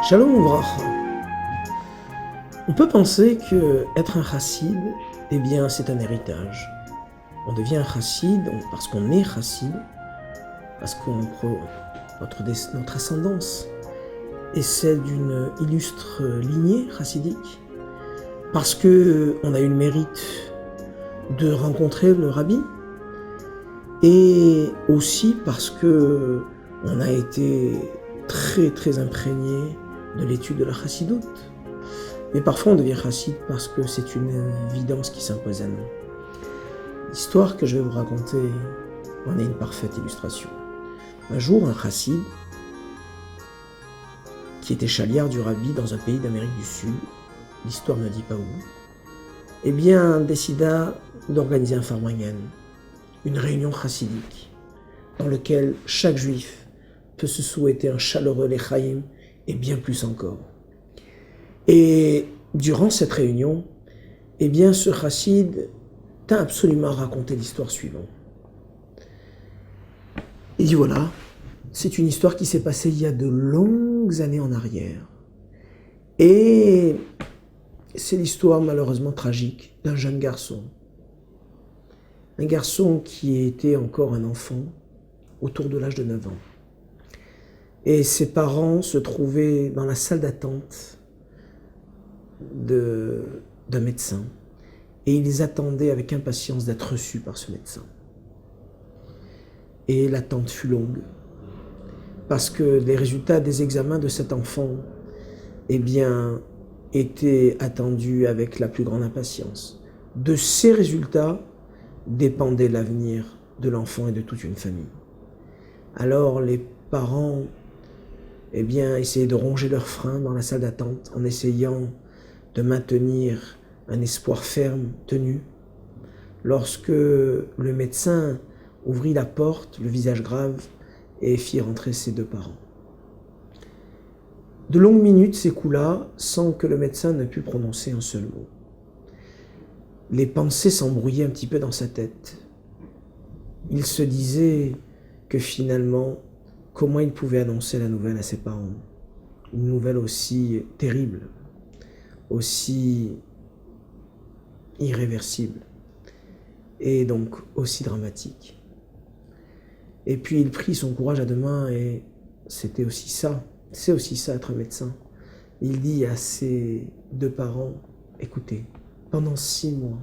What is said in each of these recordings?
Shalom Ouvracha. On peut penser que être un chassid, eh bien, c'est un héritage. On devient un chassid parce qu'on est chassid, parce que notre ascendance est celle d'une illustre lignée chassidique, parce qu'on a eu le mérite de rencontrer le rabbi, et aussi parce qu'on a été très imprégné de l'étude de la chassidoute. Mais parfois on devient chassid parce que c'est une évidence qui s'impose à nous. L'histoire que je vais vous raconter en est une parfaite illustration. Un jour, un chassid, qui était chaliard du rabbi dans un pays d'Amérique du Sud, l'histoire ne dit pas où, eh bien, décida d'organiser un farmanyan, une réunion chassidique, dans laquelle chaque juif peut se souhaiter un chaleureux lechaïm et bien plus encore. Et durant cette réunion, eh bien, ce chassid t'a absolument raconté l'histoire suivante. Il dit voilà, c'est une histoire qui s'est passée il y a de longues années en arrière. Et c'est l'histoire malheureusement tragique d'un jeune garçon. Un garçon qui était encore un enfant, autour de l'âge de 9 ans. Et ses parents se trouvaient dans la salle d'attente d'un médecin. Et ils attendaient avec impatience d'être reçus par ce médecin. Et l'attente fut longue, parce que les résultats des examens de cet enfant, eh bien, étaient attendus avec la plus grande impatience. De ces résultats dépendait l'avenir de l'enfant et de toute une famille. Alors les parents, eh bien, essayaient de ronger leurs freins dans la salle d'attente en essayant de maintenir un espoir ferme, tenu, lorsque le médecin ouvrit la porte, le visage grave, et fit rentrer ses deux parents. De longues minutes s'écoula sans que le médecin ne pût prononcer un seul mot. Les pensées s'embrouillaient un petit peu dans sa tête. Il se disait que finalement, comment il pouvait annoncer la nouvelle à ses parents? Une nouvelle aussi terrible, aussi irréversible, et donc aussi dramatique. Et puis il prit son courage à deux mains, et c'est aussi ça être un médecin. Il dit à ses deux parents, écoutez, pendant 6 mois,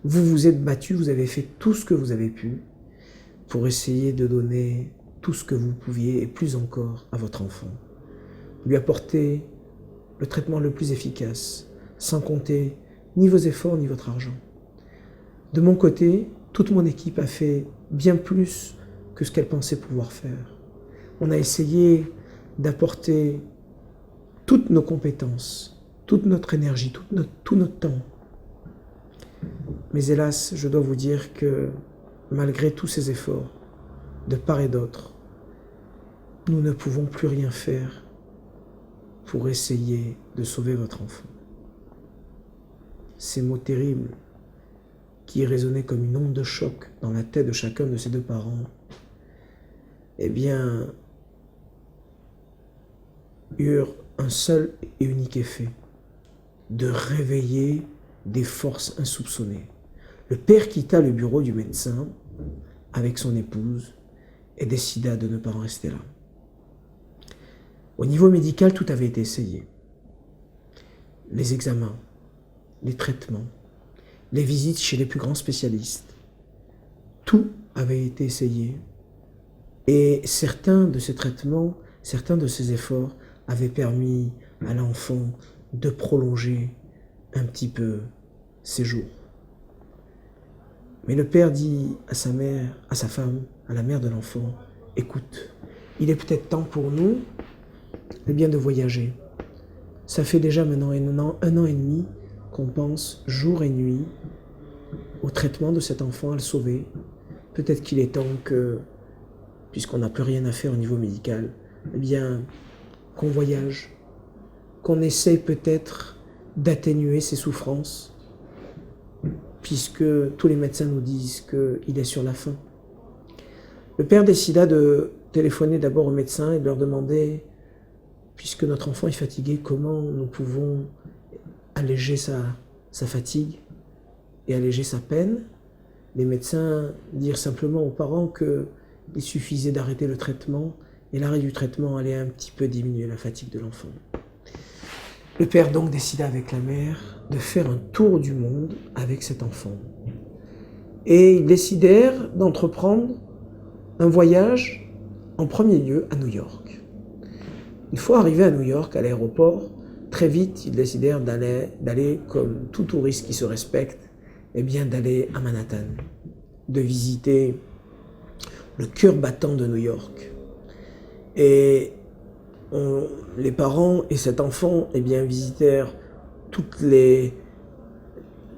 vous vous êtes battus, vous avez fait tout ce que vous avez pu pour essayer de donner tout ce que vous pouviez et plus encore à votre enfant. Lui apporter le traitement le plus efficace, sans compter ni vos efforts ni votre argent. De mon côté, toute mon équipe a fait bien plus que ce qu'elle pensait pouvoir faire. On a essayé d'apporter toutes nos compétences, toute notre énergie, tout notre temps. Mais hélas, je dois vous dire que malgré tous ces efforts, de part et d'autre, nous ne pouvons plus rien faire pour essayer de sauver votre enfant. Ces mots terribles qui résonnaient comme une onde de choc dans la tête de chacun de ces deux parents, eh bien, eurent un seul et unique effet, de réveiller des forces insoupçonnées. Le père quitta le bureau du médecin avec son épouse et décida de ne pas en rester là. Au niveau médical, tout avait été essayé. Les examens, les traitements, les visites chez les plus grands spécialistes. Tout avait été essayé. Et certains de ces traitements, certains de ces efforts avaient permis à l'enfant de prolonger un petit peu ses jours. Mais le père dit à sa mère, à sa femme, à la mère de l'enfant, écoute, il est peut-être temps pour nous bien de voyager. Ça fait déjà maintenant un an et demi qu'on pense jour et nuit au traitement de cet enfant, à le sauver. Peut-être qu'il est temps que, puisqu'on n'a plus rien à faire au niveau médical, eh bien, qu'on voyage, qu'on essaye peut-être d'atténuer ses souffrances, puisque tous les médecins nous disent qu'il est sur la fin. Le père décida de téléphoner d'abord aux médecins et de leur demander puisque notre enfant est fatigué, comment nous pouvons alléger sa fatigue et alléger sa peine? Les médecins dirent simplement aux parents qu'il suffisait d'arrêter le traitement, et l'arrêt du traitement allait un petit peu diminuer la fatigue de l'enfant. Le père donc décida avec la mère de faire un tour du monde avec cet enfant. Et ils décidèrent d'entreprendre un voyage en premier lieu à New York. Une fois arrivés à New York, à l'aéroport, très vite ils décidèrent d'aller comme tout touriste qui se respecte, eh bien d'aller à Manhattan, de visiter le cœur battant de New York. Et les parents et cet enfant eh bien, visitèrent toutes les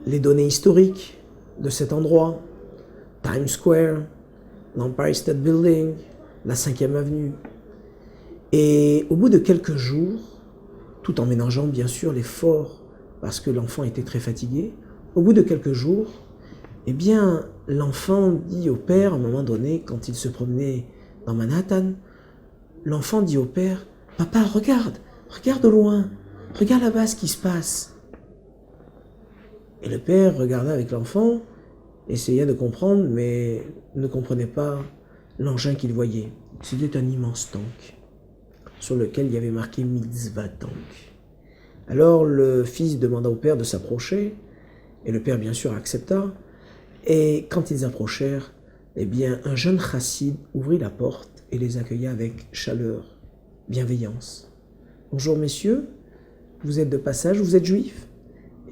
données historiques de cet endroit, Times Square, l'Empire State Building, la 5e avenue. Et au bout de quelques jours, tout en ménageant bien sûr l'effort parce que l'enfant était très fatigué, au bout de quelques jours, eh bien, l'enfant dit au père, à un moment donné, quand il se promenait dans Manhattan, l'enfant dit au père, « Papa, regarde au loin, regarde là-bas ce qui se passe. » Et le père regarda avec l'enfant, essayait de comprendre, mais ne comprenait pas l'engin qu'il voyait. C'était un immense tank, sur lequel il y avait marqué « Mitzvah Tank ». Alors le fils demanda au père de s'approcher, et le père bien sûr accepta. Et quand ils approchèrent, eh bien un jeune chassid ouvrit la porte et les accueilla avec chaleur, bienveillance. « Bonjour messieurs, vous êtes de passage, vous êtes juifs ?»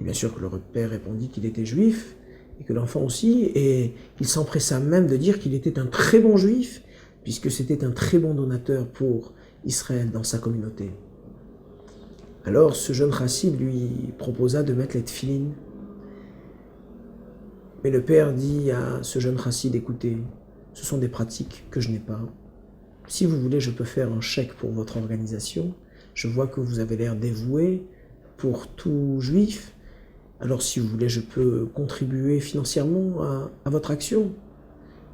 Et bien sûr que le père répondit qu'il était juif, et que l'enfant aussi, et il s'empressa même de dire qu'il était un très bon juif, puisque c'était un très bon donateur pour Israël dans sa communauté. Alors ce jeune chassid lui proposa de mettre les tefilines. Mais le père dit à ce jeune chassid, écoutez, ce sont des pratiques que je n'ai pas. Si vous voulez, je peux faire un chèque pour votre organisation. Je vois que vous avez l'air dévoué pour tout juif. Alors si vous voulez, je peux contribuer financièrement à votre action.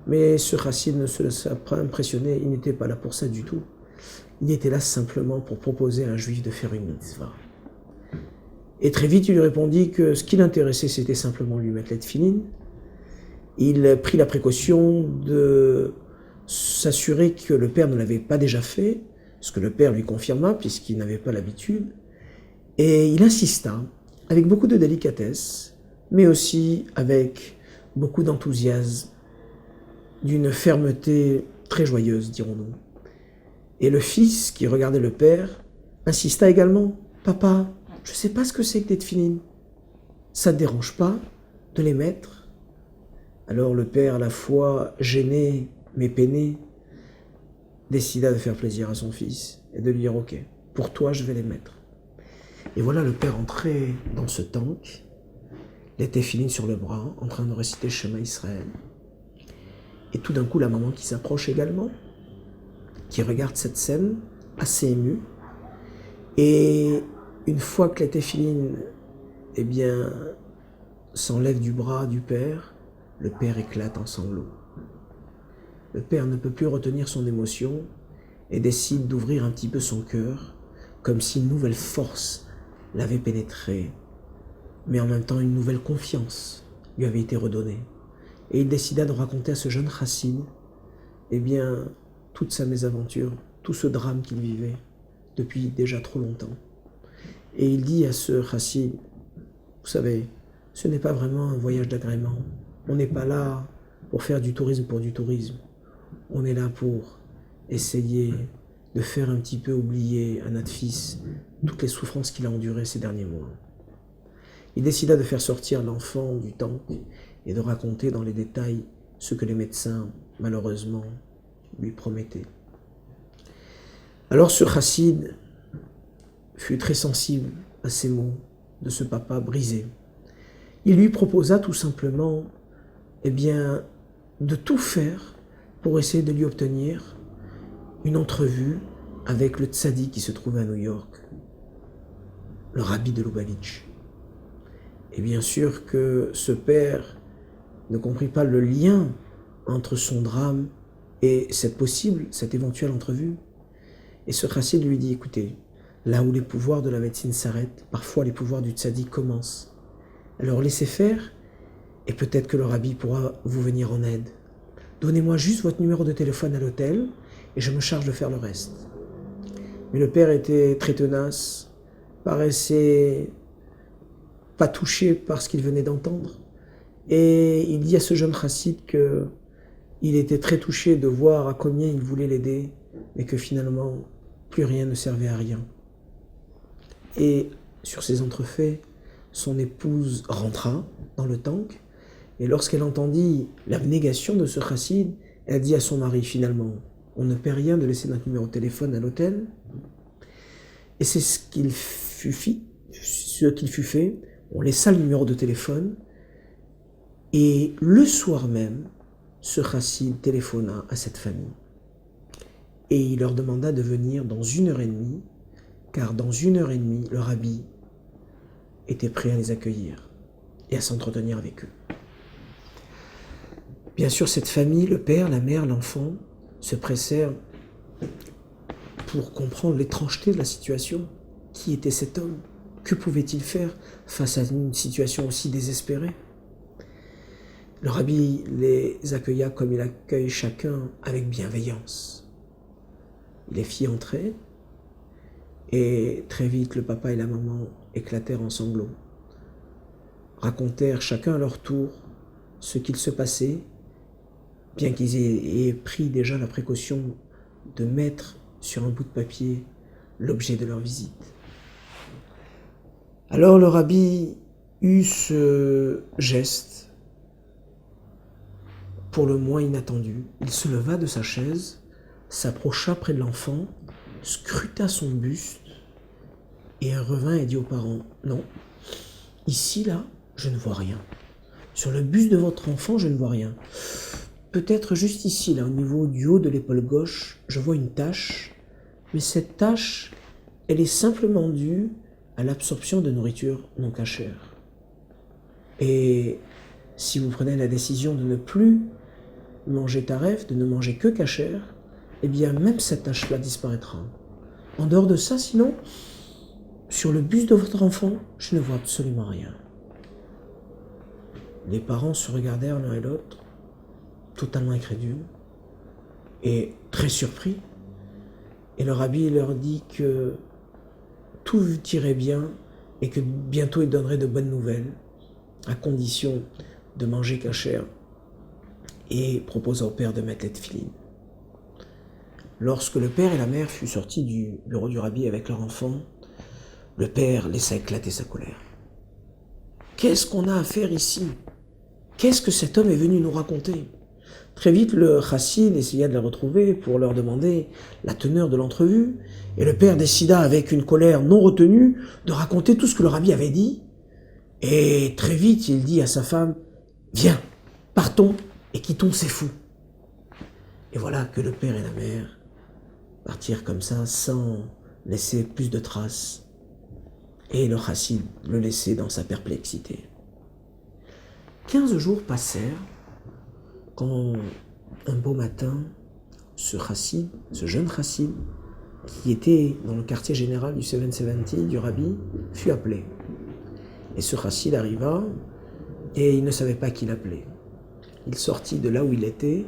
Mais ce chassid ne se laissa pas impressionner, il n'était pas là pour ça du tout. Il était là simplement pour proposer à un juif de faire une mitzvah. Et très vite, il lui répondit que ce qui l'intéressait, c'était simplement lui mettre les tefilines. Il prit la précaution de s'assurer que le père ne l'avait pas déjà fait, ce que le père lui confirma, puisqu'il n'avait pas l'habitude. Et il insista, avec beaucoup de délicatesse, mais aussi avec beaucoup d'enthousiasme, d'une fermeté très joyeuse, dirons-nous. Et le fils, qui regardait le père, insista également. « Papa, je ne sais pas ce que c'est que des tefilines. Ça ne te dérange pas de les mettre ?» Alors le père, à la fois gêné mais peiné, décida de faire plaisir à son fils et de lui dire « Ok, pour toi, je vais les mettre. » Et voilà le père entrait dans ce tank, les tefilines sur le bras, en train de réciter Shema Israël. Et tout d'un coup, la maman qui s'approche également, qui regarde cette scène, assez émue. Et une fois que les tefilines, eh bien, s'enlèvent du bras du père, le père éclate en sanglots. Le père ne peut plus retenir son émotion et décide d'ouvrir un petit peu son cœur, comme si une nouvelle force l'avait pénétré, mais en même temps une nouvelle confiance lui avait été redonnée. Et il décida de raconter à ce jeune chassid, eh bien, toute sa mésaventure, tout ce drame qu'il vivait depuis déjà trop longtemps. Et il dit à ce chassid, vous savez, ce n'est pas vraiment un voyage d'agrément. On n'est pas là pour faire du tourisme pour du tourisme. On est là pour essayer de faire un petit peu oublier à notre fils toutes les souffrances qu'il a endurées ces derniers mois. Il décida de faire sortir l'enfant du temple et de raconter dans les détails ce que les médecins, malheureusement, lui promettaient. Alors ce chassid fut très sensible à ces mots de ce papa brisé. Il lui proposa tout simplement, eh bien, de tout faire pour essayer de lui obtenir une entrevue avec le tzaddik qui se trouvait à New York, le rabbi de Lubavitch. Et bien sûr que ce père ne comprit pas le lien entre son drame et cette éventuelle entrevue. Et ce chassid lui dit, écoutez, Là où les pouvoirs de la médecine s'arrêtent, parfois les pouvoirs du tzaddik commencent. Alors laissez faire, et peut-être que le rabbi pourra vous venir en aide. Donnez-moi juste votre numéro de téléphone à l'hôtel, et je me charge de faire le reste. Mais le père était très tenace, paraissait pas touché par ce qu'il venait d'entendre. Et il dit à ce jeune chassid qu'il était très touché de voir à combien il voulait l'aider, mais que finalement, plus rien ne servait à rien. Et sur ces entrefaits, son épouse rentra dans le tank, et lorsqu'elle entendit l'abnégation de ce chassid, elle dit à son mari finalement, on ne paie rien de laisser notre numéro de téléphone à l'hôtel. Et c'est ce qu'il fut fait. On laissa le numéro de téléphone, et le soir même, ce chassid téléphona à cette famille. Et il leur demanda de venir dans 1h30, car dans 1h30, le rabbi était prêt à les accueillir et à s'entretenir avec eux. Bien sûr, cette famille, le père, la mère, l'enfant, se pressèrent pour comprendre l'étrangeté de la situation. Qui était cet homme? Que pouvait-il faire face à une situation aussi désespérée? Le rabbi les accueilla comme il accueille chacun, avec bienveillance. Il les fit entrer, et très vite le papa et la maman éclatèrent en sanglots, racontèrent chacun à leur tour ce qu'il se passait, bien qu'ils aient pris déjà la précaution de mettre sur un bout de papier l'objet de leur visite. Alors le rabbi eut ce geste, pour le moins inattendu. Il se leva de sa chaise, s'approcha près de l'enfant, scruta son buste, et revint et dit aux parents, « Non, ici, là, je ne vois rien. Sur le buste de votre enfant, je ne vois rien. Peut-être juste ici, là, au niveau du haut de l'épaule gauche, je vois une tache, mais cette tache, elle est simplement due à l'absorption de nourriture non cachère. Et si vous prenez la décision de ne plus manger taref, de ne manger que cachère, eh bien même cette tache-là disparaîtra. En dehors de ça, sinon, sur le buste de votre enfant, je ne vois absolument rien. » Les parents se regardèrent l'un et l'autre, totalement incrédules et très surpris. Et le rabbi leur dit que tout irait bien et que bientôt il donnerait de bonnes nouvelles, à condition de manger cachère, et proposa au père de mettre les tefilines. Lorsque le père et la mère furent sortis du bureau du rabbi avec leur enfant, le père laissa éclater sa colère. « Qu'est-ce qu'on a à faire ici? Qu'est-ce que cet homme est venu nous raconter ?» Très vite, le chassid essaya de les retrouver pour leur demander la teneur de l'entrevue, et le père décida, avec une colère non retenue, de raconter tout ce que le rabbi avait dit. Et très vite, il dit à sa femme, « Viens, partons et quittons ces fous. » Et voilà que le père et la mère partirent comme ça, sans laisser plus de traces, et le chassid le laissait dans sa perplexité. 15 jours passèrent, quand un beau matin, ce chassid, ce jeune chassid, qui était dans le quartier général du 770 du rabbi, fut appelé. Et ce chassid arriva, et il ne savait pas qui l'appelait. Il sortit de là où il était,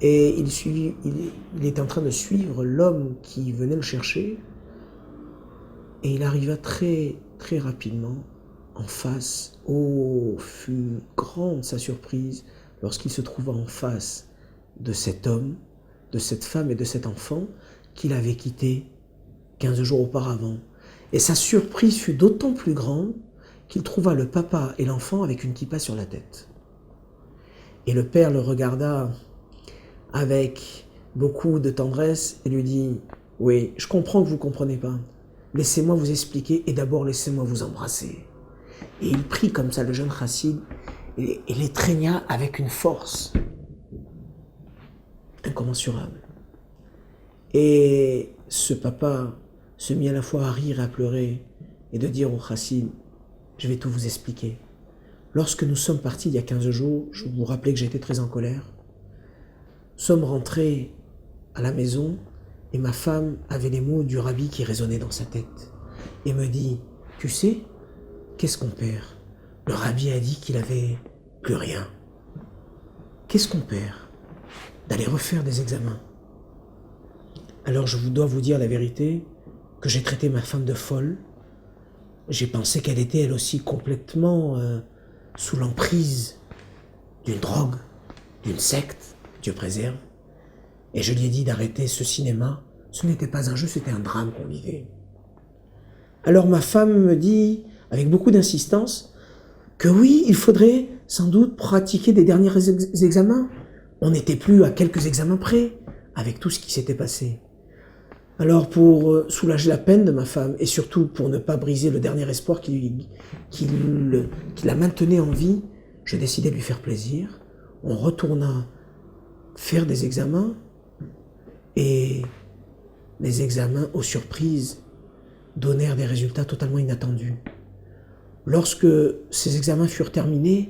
et il était en train de suivre l'homme qui venait le chercher, et il arriva très, très rapidement en face. Oh, fut grande sa surprise lorsqu'il se trouva en face de cet homme, de cette femme et de cet enfant qu'il avait quitté 15 jours auparavant. Et sa surprise fut d'autant plus grande qu'il trouva le papa et l'enfant avec une kippa sur la tête. Et le père le regarda avec beaucoup de tendresse et lui dit, « Oui, je comprends que vous ne comprenez pas. Laissez-moi vous expliquer et d'abord laissez-moi vous embrasser. » Et il prit comme ça le jeune chassid et l'étreigna avec une force incommensurable. Et ce papa se mit à la fois à rire et à pleurer et de dire au chassid, « Je vais tout vous expliquer. Lorsque nous sommes partis il y a 15 jours, je vous rappelais que j'étais très en colère. Nous sommes rentrés à la maison Et ma femme avait les mots du rabbi qui résonnaient dans sa tête. Et me dit, tu sais, qu'est-ce qu'on perd? Le rabbi a dit qu'il avait plus rien. Qu'est-ce qu'on perd? D'aller refaire des examens. Alors je dois vous dire la vérité, que j'ai traité ma femme de folle. J'ai pensé qu'elle était elle aussi complètement sous l'emprise d'une drogue, d'une secte, Dieu préserve. Et je lui ai dit d'arrêter ce cinéma. Ce n'était pas un jeu, c'était un drame qu'on vivait. Alors ma femme me dit, avec beaucoup d'insistance, que oui, il faudrait sans doute pratiquer des derniers examens. On n'était plus à quelques examens près, avec tout ce qui s'était passé. Alors pour soulager la peine de ma femme, et surtout pour ne pas briser le dernier espoir qui la maintenait en vie, j'ai décidé de lui faire plaisir. On retourna faire des examens, et les examens, aux surprises, donnèrent des résultats totalement inattendus. Lorsque ces examens furent terminés,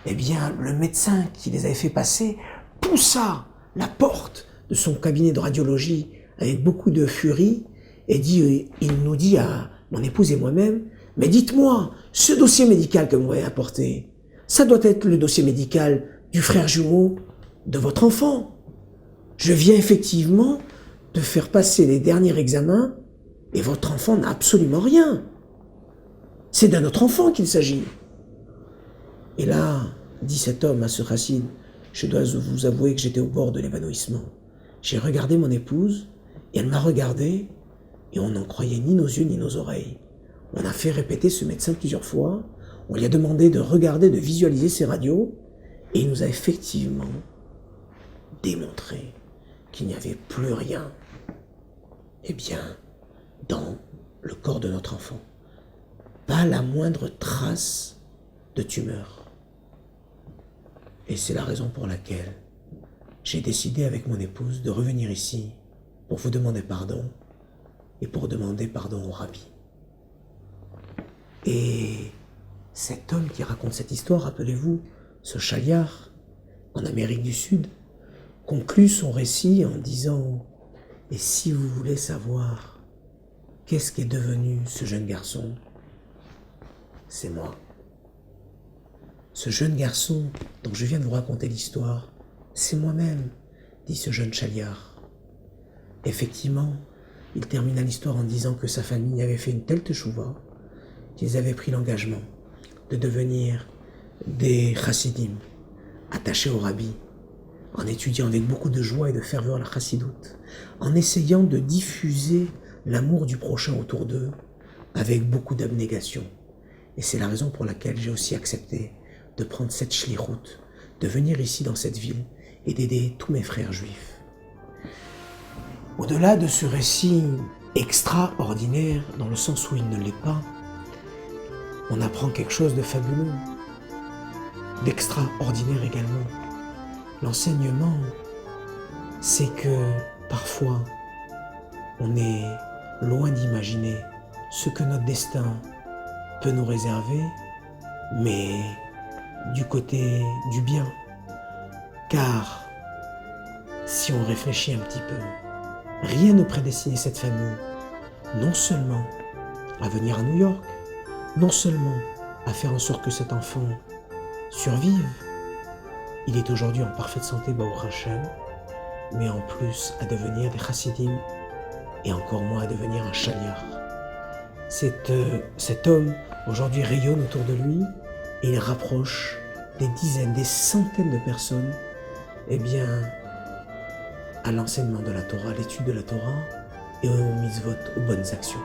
eh bien, le médecin qui les avait fait passer poussa la porte de son cabinet de radiologie avec beaucoup de furie et il nous dit à mon épouse et moi-même, mais dites-moi, ce dossier médical que vous m'avez apporté, ça doit être le dossier médical du frère jumeau de votre enfant. Je viens effectivement de faire passer les derniers examens et votre enfant n'a absolument rien. C'est d'un autre enfant qu'il s'agit. Et là, dit cet homme à ce chassid, je dois vous avouer que j'étais au bord de l'évanouissement. J'ai regardé mon épouse, et elle m'a regardé, et on n'en croyait ni nos yeux ni nos oreilles. On a fait répéter ce médecin plusieurs fois, on lui a demandé de regarder, de visualiser ses radios, et il nous a effectivement démontré qu'il n'y avait plus rien, eh bien, dans le corps de notre enfant. Pas la moindre trace de tumeur. Et c'est la raison pour laquelle j'ai décidé avec mon épouse de revenir ici pour vous demander pardon et pour demander pardon au rabbi. Et cet homme qui raconte cette histoire, rappelez-vous, ce chaliar en Amérique du Sud, conclut son récit en disant « Et si vous voulez savoir qu'est-ce qu'est devenu ce jeune garçon, c'est moi. » Ce jeune garçon dont je viens de vous raconter l'histoire, c'est moi-même, dit ce jeune chaliar. Effectivement, il termina l'histoire en disant que sa famille avait fait une telle teshuva qu'ils avaient pris l'engagement de devenir des chassidim, attachés au rabbi, en étudiant avec beaucoup de joie et de ferveur la chassidoute, en essayant de diffuser l'amour du prochain autour d'eux avec beaucoup d'abnégation. Et c'est la raison pour laquelle j'ai aussi accepté de prendre cette shlichut, de venir ici dans cette ville et d'aider tous mes frères juifs. Au-delà de ce récit extraordinaire, dans le sens où il ne l'est pas, on apprend quelque chose de fabuleux, d'extraordinaire également. L'enseignement, c'est que parfois, on est loin d'imaginer ce que notre destin peut nous réserver, mais du côté du bien. Car, si on réfléchit un petit peu, rien ne prédestinait cette famille, non seulement à venir à New York, non seulement à faire en sorte que cet enfant survive, il est aujourd'hui en parfaite santé, Baruch Hashem, mais en plus à devenir des chassidim, et encore moins à devenir un chaliar. Cet homme, aujourd'hui, rayonne autour de lui, et il rapproche des dizaines, des centaines de personnes, eh bien, à l'enseignement de la Torah, à l'étude de la Torah, et aux mitzvot, aux bonnes actions.